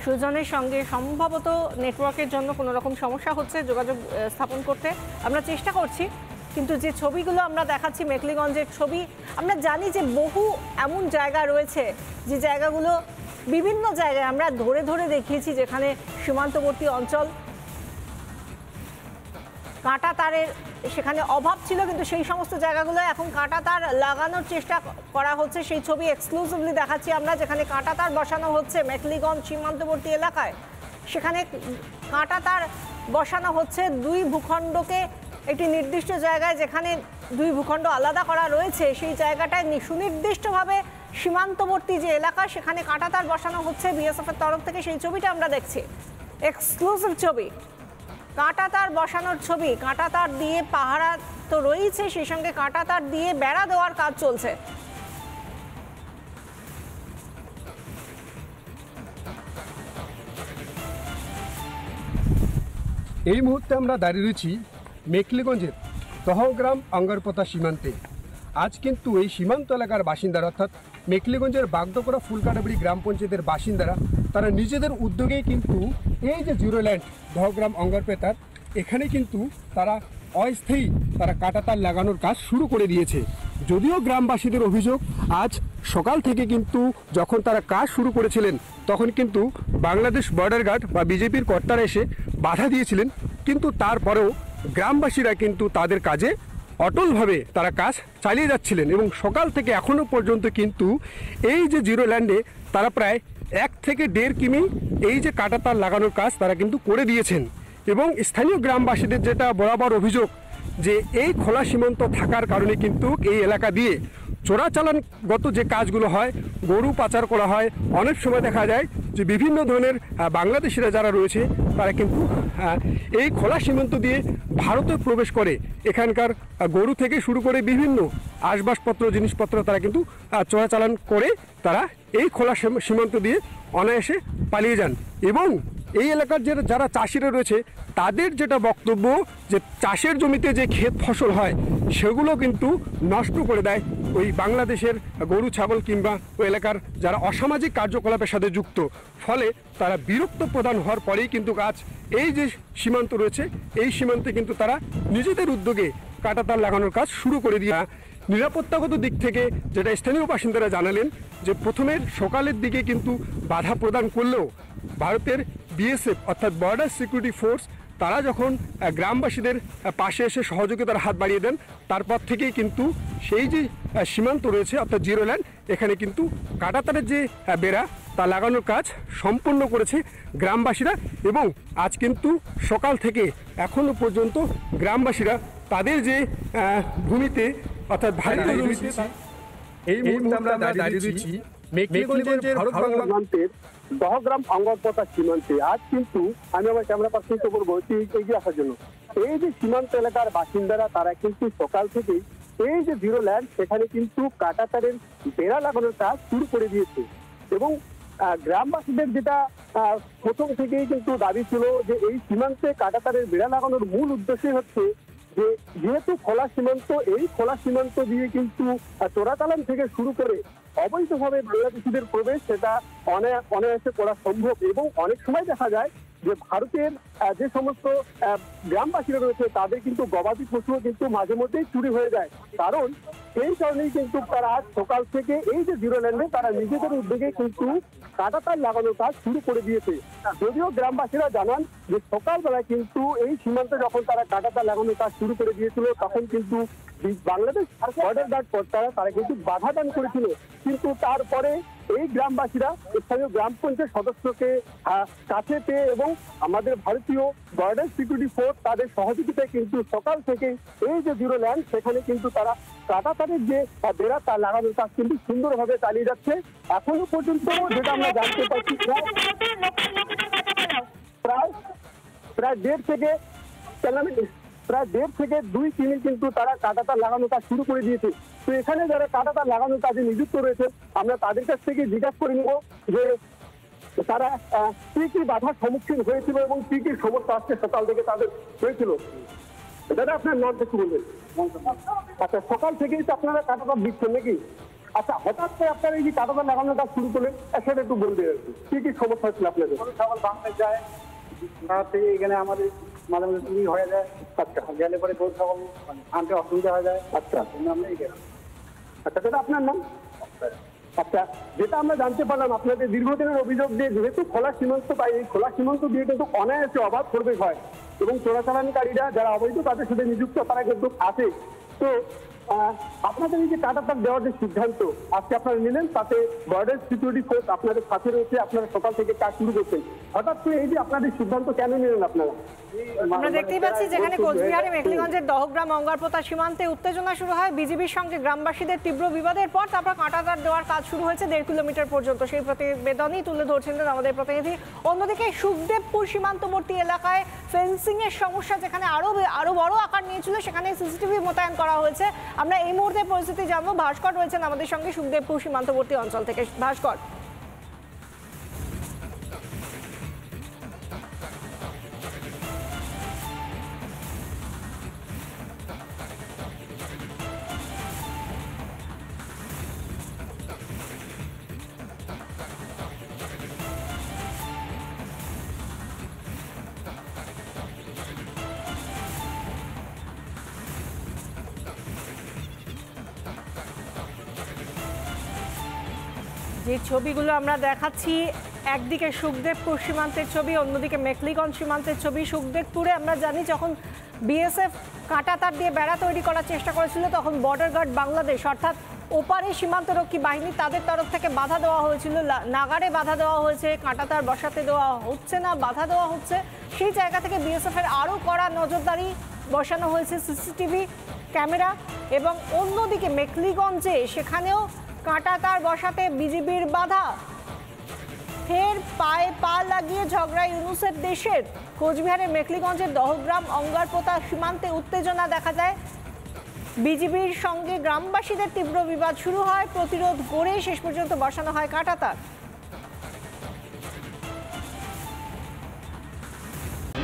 সুজনের সঙ্গে সম্ভবত নেটওয়ার্কের জন্য কোনো রকম সমস্যা হচ্ছে যোগাযোগ স্থাপন করতে, আমরা চেষ্টা করছি। কিন্তু যে ছবিগুলো আমরা দেখাচ্ছি মেখলিগঞ্জের ছবি, আমরা জানি যে বহু এমন জায়গা রয়েছে যে জায়গাগুলো বিভিন্ন জায়গায় আমরা ধরে ধরে দেখিয়েছি, যেখানে সীমান্তবর্তী অঞ্চল, কাঁটা তারের সেখানে অভাব ছিল, কিন্তু সেই সমস্ত জায়গাগুলো এখন কাঁটা তার লাগানোর চেষ্টা করা হচ্ছে। সেই ছবি এক্সক্লুসিভলি দেখাচ্ছি আমরা, যেখানে কাঁটা তার বসানো হচ্ছে মেখলিগঞ্জ সীমান্তবর্তী এলাকায়। সেখানে কাঁটা তার বসানো হচ্ছে দুই ভূখণ্ডকে একটি নির্দিষ্ট জায়গায়, যেখানে দুই ভূখণ্ড আলাদা করা রয়েছে, সেই জায়গাটায় সুনির্দিষ্টভাবে সীমান্তবর্তী যে এলাকা সেখানে কাঁটা তার বসানো হচ্ছে বিএসএফের তরফ থেকে। সেই ছবিটা আমরা দেখছি, এক্সক্লুসিভ ছবি, কাঁটা তার বসানোর ছবি। কাঁটা তার দিয়ে পাহারা তো রয়েছে, সেই সঙ্গে কাঁটা তার দিয়ে বেড়া দেওয়ার কাজ চলছে। এই মুহূর্তে আমরা দাঁড়িয়ে রয়েছি মেখলিগঞ্জের দহগ্রাম আঙ্গারপোতা সীমান্তে। আজ কিন্তু এই সীমান্ত এলাকার বাসিন্দারা, অর্থাৎ মেখলিগঞ্জের বাগদকড়া ফুলকাটাবাড়ি গ্রাম পঞ্চায়েতের বাসিন্দারা, তারা নিজেদের উদ্যোগেই কিন্তু এই যে জিরো ল্যান্ড দহগ্রাম আঙ্গারপোতার, এখানে কিন্তু তারা অস্থায়ী কাঁটা তার লাগানোর কাজ শুরু করে দিয়েছে। যদিও গ্রামবাসীদের অভিযোগ, আজ সকাল থেকে কিন্তু যখন তারা কাজ শুরু করেছিলেন তখন কিন্তু বাংলাদেশ বর্ডার গার্ড বা বিজেপির কর্তারা এসে বাধা দিয়েছিলেন, কিন্তু তারপরেও গ্রামবাসীরা কিন্তু তাদের কাজে অটলভাবে তারা কাজ চালিয়ে যাচ্ছিলেন। এবং সকাল থেকে এখনও পর্যন্ত কিন্তু এই যে জিরো ল্যান্ডে তারা প্রায় 1 থেকে 1.5 কিমি এই যে কাঁটা তার লাগানোর কাজ তারা কিন্তু করে দিয়েছেন। এবং স্থানীয় গ্রামবাসীদের যেটা বরাবর অভিযোগ, যে এই খোলা সীমান্ত থাকার কারণে কিন্তু এই এলাকা দিয়ে চোরাচালানগত যে কাজগুলো হয়, গরু পাচার করা হয়, অনেক সময় দেখা যায় যে বিভিন্ন ধরনের বাংলাদেশিরা যারা রয়েছে তারা কিন্তু এই খোলা সীমান্ত দিয়ে ভারতে প্রবেশ করে এখানকার গরু থেকে শুরু করে বিভিন্ন আসবাবপত্র জিনিসপত্র তারা কিন্তু চোরাচালান করে তারা এই খোলা সীমান্ত দিয়ে অনায়াসে পালিয়ে যান। এবং এই এলাকার যারা চাষিরা রয়েছে তাদের যেটা বক্তব্য, যে চাষের জমিতে যে ক্ষেত ফসল হয় সেগুলো কিন্তু নষ্ট করে দেয় ওই বাংলাদেশের গরু ছাগল কিংবা ওই এলাকার যারা অসামাজিক কার্যকলাপের সাথে যুক্ত। ফলে তারা বিরক্ত প্রদান হওয়ার পরেই কিন্তু আজ এই যে সীমান্ত রয়েছে এই সীমান্তে কিন্তু তারা নিজেদের উদ্যোগে কাঁটা তার লাগানোর কাজ শুরু করে দিয়ে, নিরাপত্তাগত দিক থেকে যেটা স্থানীয় বাসিন্দারা জানালেন, যে প্রথমের সকালের দিকে কিন্তু বাধা প্রদান করলেও ভারতের বিএসএফ অর্থাৎ বর্ডার সিকিউরিটি ফোর্স তারা যখন গ্রামবাসীদের পাশে এসে সহযোগিতার হাত বাড়িয়ে দেন, তারপর থেকেই কিন্তু সেই যে সীমান্ত রয়েছে অর্থাৎ জিরো ল্যান্ড, এখানে কিন্তু কাঁটাতারের যে বেড়া তা লাগানোর কাজ সম্পূর্ণ করেছে গ্রামবাসীরা। এবং আজ কিন্তু সকাল থেকে এখনও পর্যন্ত গ্রামবাসীরা তাদের যে ভূমিতে অর্থাৎ ভারতীয় জমিতে, এই মুহূর্তে আমরা দাঁড়িয়ে রয়েছি মেখলিগঞ্জের ভারতের দহগ্রাম আঙ্গারপোতা সীমান্তে। আজ কিন্তু আমি আমার ক্যামেরা পার্সন করবো এগিয়ে আসার জন্য। এই যে সীমান্ত এলাকার বাসিন্দারা তারা কিন্তু সকাল থেকেই এই যে জিরো ল্যান্ড সেখানে কিন্তু কাঁটা তারের বেড়া লাগানোর কাজ শুরু করে দিয়েছে। এবং গ্রামবাসীদের যেটা প্রথম থেকেই কিন্তু দাবি ছিল, যে এই সীমান্তে কাঁটা তারের বেড়া লাগানোর মূল উদ্দেশ্যই হচ্ছে যে যেহেতু খোলা সীমান্ত, এই খোলা সীমান্ত দিয়ে কিন্তু চোরাচালান থেকে শুরু করে অবৈধভাবে বাংলাদেশিদের প্রবেশ সেটা অনায়াসে করা সম্ভব। এবং অনেক সময় দেখা যায় যে ভারতের যে সমস্ত গ্রামবাসীরা রয়েছে তাদের কিন্তু গবাদি পশুও কিন্তু মাঝে মধ্যেই চুরি হয়ে যায়। কারণ সেই কারণেই কিন্তু তারা আজ সকাল থেকে এই যে জিরো ল্যান্ডে তারা নিজেদের উদ্যোগে কিন্তু কাঁটা তার লাগানোর কাজ শুরু করে দিয়েছে। যদিও গ্রামবাসীরা জানান যে সকালবেলায় কিন্তু এই সীমান্তে যখন তারা কাঁটা তার লাগানোর কাজ শুরু করে দিয়েছিল তখন কিন্তু বাংলাদেশ বর্ডার গার্ড কর্তারা তারা কিন্তু বাধা দান করেছিল। কিন্তু তারপরে এই গ্রামবাসীরা স্থানীয় গ্রাম পঞ্চায়েত সদস্যকে কাছে পেয়ে এবং আমাদের ভারতীয় বর্ডার সিকিউরিটি ফোর্স তাদের সহযোগিতায় কিন্তু সকাল থেকে এই যে জিরো ল্যান্ড সেখানে কিন্তু তারা কাঁটা তারের যে বেড়া তা লাগানোর কাজ কিন্তু সুন্দরভাবে চালিয়ে যাচ্ছে। এখনো পর্যন্ত যেটা আমরা জানতে পারছি প্রায় 1.5 থেকে 2 কিমি কিন্তু তারা কাঁটা তার লাগানোর কাজ শুরু করে দিয়েছে। তো এখানে যারা কাঁটা তার লাগানোর কাজে নিযুক্ত রয়েছে আমরা তাদের কাছ থেকে জিজ্ঞাসা করে নেব যে তারা কি কি বাধার সম্মুখীন হয়েছিল এবং কি কি সমস্যা আজকে সকাল থেকে তাদের হয়েছিল। দাদা আপনার নামটা কি বলবেন? আচ্ছা, সকাল থেকেই তো আপনারা কাঁটাতার দিচ্ছেন নাকি? আচ্ছা, হঠাৎ করে আপনারা এই যে কাঁটাতার লাগানোর কাজ শুরু করলেন, সেটা একটু বলবেন আর কি কি সমস্যা হচ্ছিল আপনাদের? সকাল বাংলায় যায় রাত থেকে এখানে আমাদের মাঝে মাঝে চুরি হয়ে যায়। আচ্ছা গেলে পরে গরু ছাগল আনতে অসুবিধা হয়ে যায়। আচ্ছা আমরা এই গেলাম। আচ্ছা দাদা আপনার নাম? আচ্ছা, যেটা আমরা জানতে পারলাম আপনাদের দীর্ঘদিনের অভিযোগ যে যেহেতু খোলা সীমান্ত, তাই এই খোলা সীমান্ত দিয়ে কিন্তু অনায়াসে অবাধ প্রবেশ হয় এবং চোরাচালানকারীরা যারা অবৈধ তাদের সাথে নিযুক্ত তারা কিন্তু আছে। তো আপনাদের এই যে কাঁটাতার দেওয়ার যে সিদ্ধান্ত আজকে আপনারা নিলেন, তাতে বর্ডার সিকিউরিটি ফোর্স আপনাদের সাথে রয়েছে, আপনারা সকাল থেকে কাজ শুরু করছেন। হঠাৎ করে এই যে আপনাদের সিদ্ধান্ত কেন নিলেন আপনারা? আমরা দেখতেই পাচ্ছি যেখানে কোচবিহারে মেখলিগঞ্জের দহগ্রাম অঙ্গারপোতা সীমান্তে উত্তেজনা শুরু হয় বিজিবির সঙ্গে গ্রামবাসীদের তীব্র বিবাদের পর তারপর কাঁটাতার দেওয়ার কাজ শুরু হয়েছে 1.5 কিলোমিটার পর্যন্ত। সেই প্রতিবেদনই তুলে ধরছিলেন আমাদের প্রতিনিধি। অন্যদিকে সুখদেবপুর সীমান্তবর্তী এলাকায় ফেন্সিং এর সমস্যা যেখানে আরো বড় আকার নিয়েছিল, সেখানে সিসিটিভি মোতায়েন করা হয়েছে। আমরা এই মুহূর্তে পরিস্থিতি জানবো। ভাস্কর রয়েছেন আমাদের সঙ্গে সুখদেবপুর সীমান্তবর্তী অঞ্চল থেকে। ভাস্কর, যে ছবিগুলো আমরা দেখাচ্ছি, একদিকে সুখদেবপুর সীমান্তের ছবি, অন্যদিকে মেখলিগঞ্জ সীমান্তের ছবি। সুখদেবপুরে আমরা জানি যখন বিএসএফ কাঁটাতার দিয়ে বেড়া তৈরি করার চেষ্টা করেছিল, তখন বর্ডার গার্ড বাংলাদেশ অর্থাৎ ওপারে সীমান্তরক্ষী বাহিনী তাদের তরফ থেকে বাধা দেওয়া হয়েছিল, নাগারে বাধা দেওয়া হয়েছে, কাঁটাতার বসাতে দেওয়া হচ্ছে না, বাধা দেওয়া হচ্ছে। সেই জায়গা থেকে বিএসএফ এর আরও কড়া নজরদারি বসানো হয়েছে, সিসিটিভি ক্যামেরা। এবং অন্যদিকে মেখলিগঞ্জে সেখানেও কাঁটাতার বসাতে বিজিবির বাধা। ফের পায়ে পা লাগিয়ে ঝগড়া ইউনুসের দেশের। কোচবিহারের মেখলিগঞ্জের দহগ্রাম অঙ্গারপোতা সীমান্তে উত্তেজনা দেখা যায়। বিজিবির সঙ্গে গ্রামবাসীদের তীব্র বিবাদ শুরু হয়, প্রতিরোধ গড়ে শেষ পর্যন্ত বসানো হয় কাঁটাতার।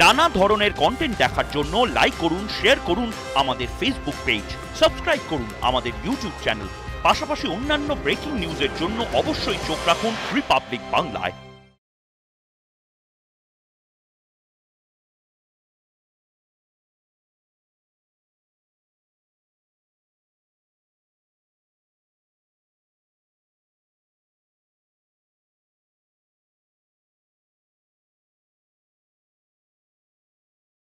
নানা ধরনের কন্টেন্ট দেখার জন্য লাইক করুন, শেয়ার করুন আমাদের ফেসবুক পেজ, সাবস্ক্রাইব করুন আমাদের ইউটিউব চ্যানেল। পাশাপাশি অন্যান্য ব্রেকিং নিউজের জন্য অবশ্যই চোখ রাখুন রিপাবলিক বাংলায়।